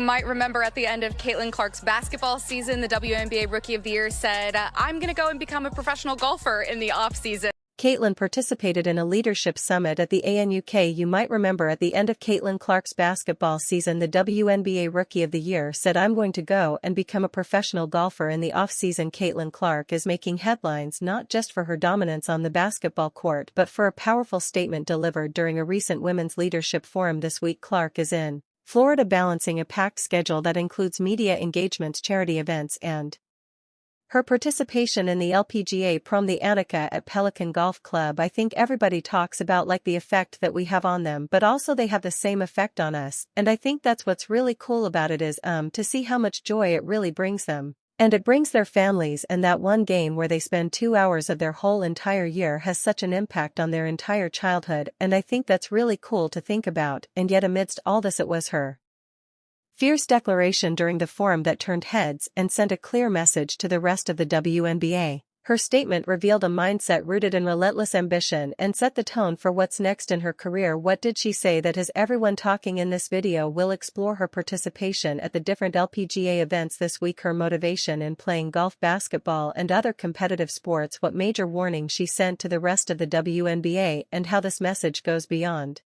might remember at the end of Caitlin Clark's basketball season, the WNBA Rookie of the Year said, I'm going to go and become a professional golfer in the off-season. Caitlin participated in a leadership summit at the ANUK. You might remember at the end of Caitlin Clark's basketball season, the WNBA Rookie of the Year said, I'm going to go and become a professional golfer in the off-season. Caitlin Clark is making headlines not just for her dominance on the basketball court but for a powerful statement delivered during a recent women's leadership forum this week. Clark is in Florida balancing a packed schedule that includes media engagements, charity events, and her participation in the LPGA Prom the Annika at Pelican Golf Club. I think everybody talks about like the effect that we have on them, but also they have the same effect on us, and I think that's what's really cool about it is to see how much joy it really brings them. And it brings their families, and that one game where they spend 2 hours of their whole entire year has such an impact on their entire childhood, and I think that's really cool to think about. And yet amidst all this, it was her fierce declaration during the forum that turned heads and sent a clear message to the rest of the WNBA. Her statement revealed a mindset rooted in relentless ambition and set the tone for what's next in her career. What did she say that has everyone talking? In this video we'll explore her participation at the different LPGA events this week, her motivation in playing golf, basketball, and other competitive sports, what major warning she sent to the rest of the WNBA, and how this message goes beyond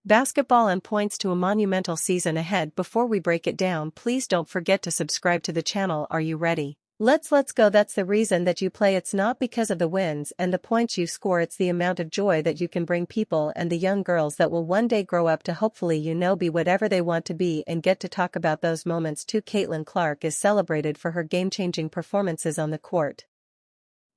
basketball and points to a monumental season ahead. Before we break it down, please don't forget to subscribe to the channel. Are you ready? Let's go. That's the reason that you play. It's not because of the wins and the points you score, it's the amount of joy that you can bring people and the young girls that will one day grow up to hopefully be whatever they want to be and get to talk about those moments too. Caitlin Clark is celebrated for her game-changing performances on the court,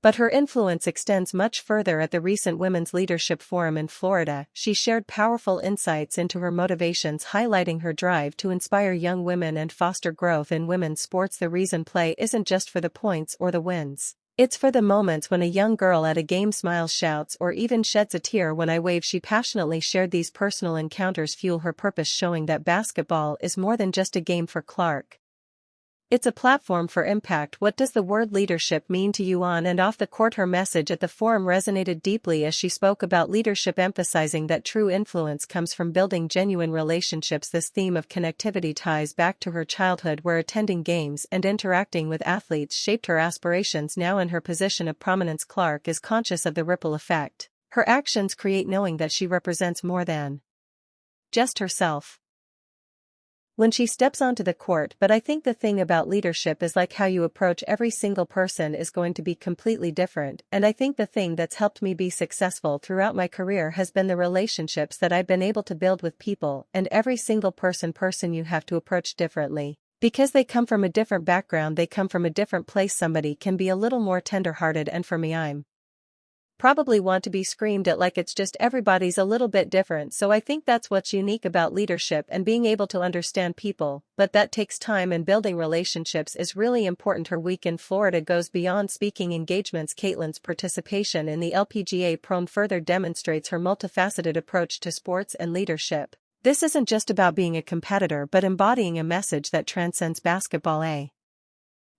but her influence extends much further. At the recent Women's Leadership Forum in Florida, she shared powerful insights into her motivations, highlighting her drive to inspire young women and foster growth in women's sports. The reason play isn't just for the points or the wins. It's for the moments when a young girl at a game smiles, shouts, or even sheds a tear when I wave. She passionately shared these personal encounters fuel her purpose, showing that basketball is more than just a game for Clark. It's a platform for impact. What does the word leadership mean to you on and off the court? Her message at the forum resonated deeply as she spoke about leadership, emphasizing that true influence comes from building genuine relationships. This theme of connectivity ties back to her childhood, where attending games and interacting with athletes shaped her aspirations. Now in her position of prominence, Clark is conscious of the ripple effect her actions create, knowing that she represents more than just herself when she steps onto the court. But I think the thing about leadership is like how you approach every single person is going to be completely different, and I think the thing that's helped me be successful throughout my career has been the relationships that I've been able to build with people, and every single person you have to approach differently, because they come from a different background, they come from a different place. Somebody can be a little more tender-hearted, and for me, I'm probably want to be screamed at. Like it's just everybody's a little bit different. So I think that's what's unique about leadership and being able to understand people, but that takes time, and building relationships is really important. Her week in Florida goes beyond speaking engagements. Caitlin's participation in the LPGA Prom further demonstrates her multifaceted approach to sports and leadership. This isn't just about being a competitor but embodying a message that transcends basketball, a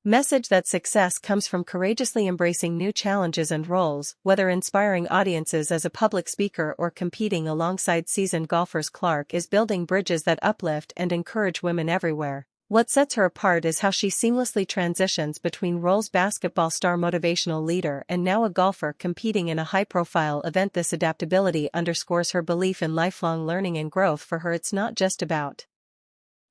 message that success comes from courageously embracing new challenges and roles, whether inspiring audiences as a public speaker or competing alongside seasoned golfers. Clark is building bridges that uplift and encourage women everywhere. What sets her apart is how she seamlessly transitions between roles: basketball star, motivational leader, and now a golfer competing in a high-profile event. This adaptability underscores her belief in lifelong learning and growth. For her, it's not just about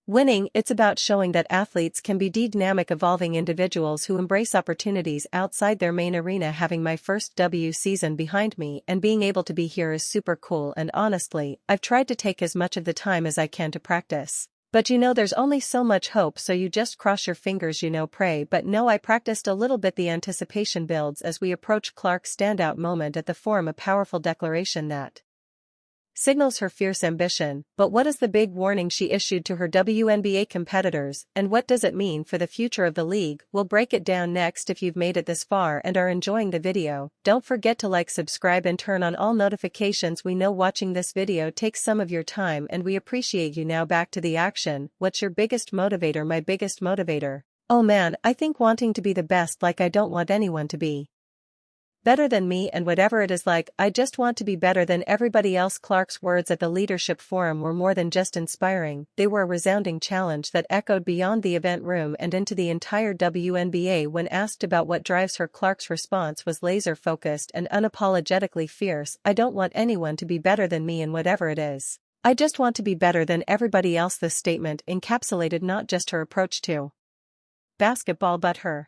winning, it's about showing that athletes can be dynamic, evolving individuals who embrace opportunities outside their main arena. Having my first W season behind me and being able to be here is super cool, and honestly, I've tried to take as much of the time as I can to practice. But there's only so much hope, so you just cross your fingers, pray. But no, I practiced a little bit. The anticipation builds as we approach Clark's standout moment at the forum, a powerful declaration that signals her fierce ambition. But what is the big warning she issued to her WNBA competitors, and what does it mean for the future of the league? We'll break it down next. If you've made it this far and are enjoying the video, don't forget to like, subscribe, and turn on all notifications. We know watching this video takes some of your time, and we appreciate you. Now back to the action. What's your biggest motivator? My biggest motivator? Oh man, I think wanting to be the best. Like I don't want anyone to be Better than me and whatever it is like, I just want to be better than everybody else. Clark's words at the leadership forum were more than just inspiring, they were a resounding challenge that echoed beyond the event room and into the entire WNBA. When asked about what drives her, Clark's response was laser-focused and unapologetically fierce. I don't want anyone to be better than me in whatever it is. I just want to be better than everybody else. This statement encapsulated not just her approach to basketball but her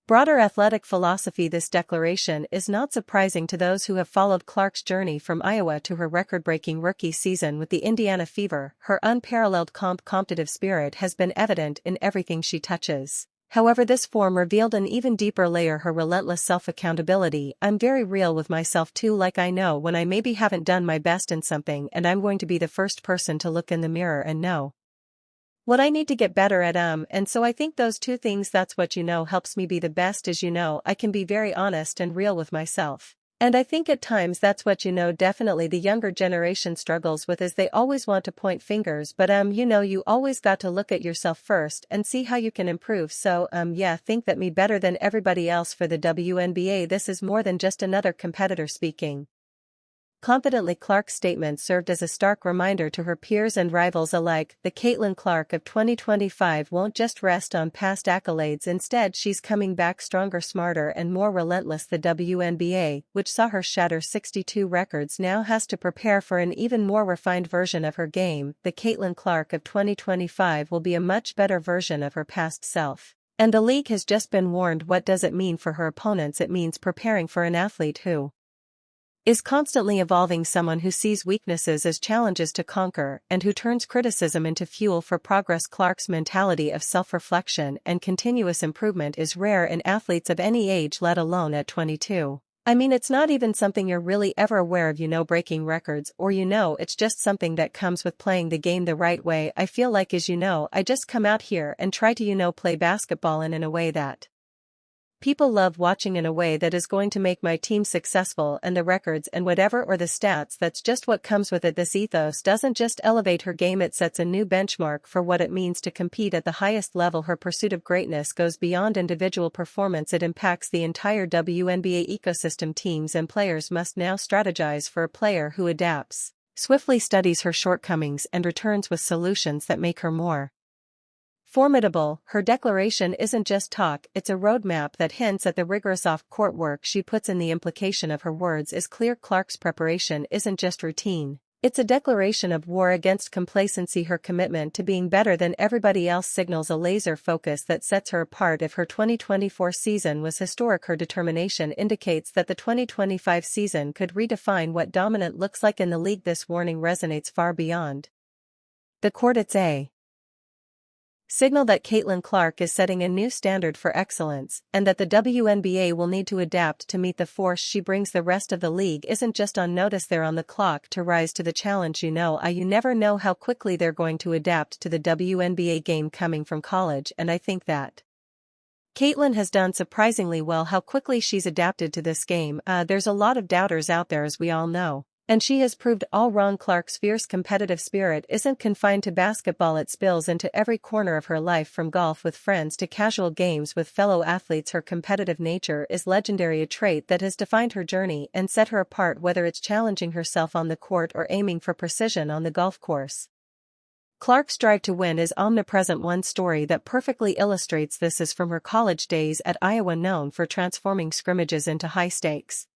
broader athletic philosophy. This declaration is not surprising to those who have followed Clark's journey from Iowa to her record-breaking rookie season with the Indiana Fever. Her unparalleled competitive spirit has been evident in everything she touches. However, this form revealed an even deeper layer: her relentless self-accountability. I'm very real with myself too, like I know when I maybe haven't done my best in something, and I'm going to be the first person to look in the mirror and know what I need to get better at. And so I think those two things, that's what helps me be the best is I can be very honest and real with myself. And I think at times that's what definitely the younger generation struggles with, is they always want to point fingers, but you always got to look at yourself first and see how you can improve. So yeah, think that me better than everybody else. For the WNBA, this is more than just another competitor speaking confidently. Clark's statement served as a stark reminder to her peers and rivals alike. The Caitlin Clark of 2025 won't just rest on past accolades. Instead, she's coming back stronger, smarter, and more relentless. The WNBA, which saw her shatter 62 records, now has to prepare for an even more refined version of her game. The Caitlin Clark of 2025 will be a much better version of her past self. And the league has just been warned. What does it mean for her opponents? It means preparing for an athlete who is constantly evolving, someone who sees weaknesses as challenges to conquer, and who turns criticism into fuel for progress. Clark's mentality of self-reflection and continuous improvement is rare in athletes of any age, let alone at 22. I mean, it's not even something you're really ever aware of, breaking records, or it's just something that comes with playing the game the right way. I feel like I just come out here and try to play basketball in a way that people love watching, in a way that is going to make my team successful, and the records and whatever, or the stats, that's just what comes with it. This ethos doesn't just elevate her game, it sets a new benchmark for what it means to compete at the highest level. Her pursuit of greatness goes beyond individual performance, it impacts the entire WNBA ecosystem. Teams and players must now strategize for a player who adapts swiftly, studies her shortcomings, and returns with solutions that make her more formidable. Her declaration isn't just talk, it's a roadmap that hints at the rigorous off-court work she puts in. The implication of her words is clear: Clark's preparation isn't just routine, it's a declaration of war against complacency. Her commitment to being better than everybody else signals a laser focus that sets her apart. If her 2024 season was historic, her determination indicates that the 2025 season could redefine what dominant looks like in the league. This warning resonates far beyond the court. It's a signal that Caitlin Clark is setting a new standard for excellence, and that the WNBA will need to adapt to meet the force she brings. The rest of the league isn't just on notice, they're on the clock to rise to the challenge. You never know how quickly they're going to adapt to the WNBA game coming from college, and I think that Caitlin has done surprisingly well how quickly she's adapted to this game. There's a lot of doubters out there, as we all know, and she has proved all wrong. Clark's fierce competitive spirit isn't confined to basketball, it spills into every corner of her life, from golf with friends to casual games with fellow athletes. Her competitive nature is legendary, a trait that has defined her journey and set her apart, whether it's challenging herself on the court or aiming for precision on the golf course. Clark's drive to win is omnipresent. One story that perfectly illustrates this is from her college days at Iowa, known for transforming scrimmages into high-stakes